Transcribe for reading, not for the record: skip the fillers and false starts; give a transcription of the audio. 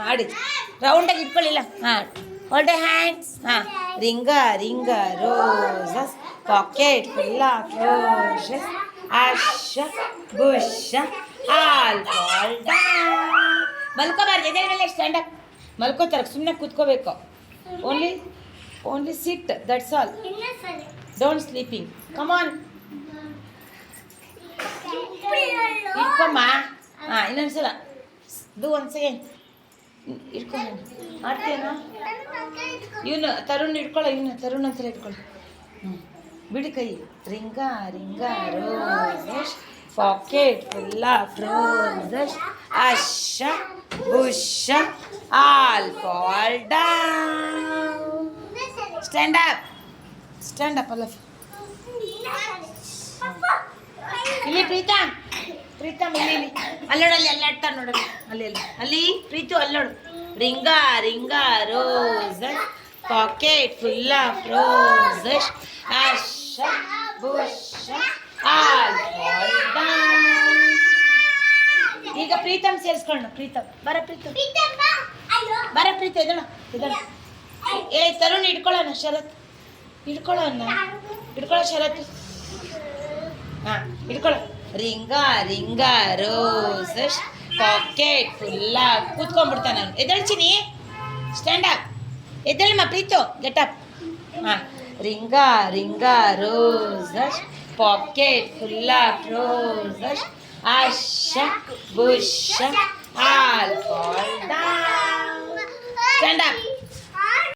ಆಡಿ ರೌಂಡಾಗಿ ಇಟ್ಕೊಳ್ಳಿಲ್ಲ ಹಾಂ ಹೋಲ್ಡ್ ಹ್ಯಾಂಡ್ಸ್ ಹಾಂ ring a ring a roses pocket full of roses ಅಶ ಬುಷ ಆಲ್ ಫಾಲ್ ಡೌನ್ ಮಲ್ಕೋಬಾರ್ದು ಎದೆ ಮೇಲೆ ಸ್ಟ್ಯಾಂಡ್ ಅಪ್ ಮಲ್ಕೋತಾರೆ ಸುಮ್ಮನೆ ಕೂತ್ಕೋಬೇಕು only sit that's all don't sleeping come on ಇಟ್ಕೊಮ್ಮ ಹಾಂ ಇನ್ನೊಂದ್ಸಲ ಇದು ಒಂದು ಸೆಕೆಂಡ್ ಇಟ್ಕೊಂಡು ಮಾಡ್ತೀಯನಾ ಇವನು ತರುಣ್ ಇಟ್ಕೊಳ್ಳೋ ತರುಣ್ ಒಂದ್ಸಲ ಇಟ್ಕೊಳ್ಳಿ ಬಿಡಿ ಕೈ ring a ring a roses pocket full of roses ಅಶ ಬುಷ all fall down stand up ಅಲ್ಲ ಇಲ್ಲಿ ಪ್ರೀತಮ್ ಇಲ್ಲಿ ಅಲ್ಲೋಡಲ್ಲಿ ಅಲ್ಲಾಡ್ತಾ ನೋಡಲ್ಲಿ ಅಲ್ಲಿ ಪ್ರೀತು ಅಲ್ಲೋಡು ring a roses pocket full of roses ಅಶ ಬುಷ ಆಲ್ ಫಾಲ್ ಡೌನ್ ಈಗ ಪ್ರೀತಮ್ ಸೇರಿಸ್ಕೊಳ್ಳೋಣ ಪ್ರೀತಮ್ ಬರ ಪ್ರೀತು ಎದಳ ಏ ತರುಣ್ ಇಟ್ಕೊಳ್ಳೋಣ ಶರತ್ ಇಟ್ಕೊಳ್ಳೋ ಶರತ್ ಹಾಂ ಇಟ್ಕೊಳ್ಳೋ ರಿಂಗ ರೋಸಸ್ ಪಾಕೆಟ್ ಫುಲ್ಲ ಕೂತ್ಕೊಂಡ್ಬಿಡ್ತಾನೆ ನಾನು ಎದಳ್ಚಿನಿ ಸ್ಟ್ಯಾಂಡ್ ಅಪ್ ಎದಳಮ್ಮ ಪ್ರೀತು ಗೆಟ್ ಅಪ್ ಹಾಂ ring a roses pocket full of roses ಅಶ ಬುಷ all fall down stand up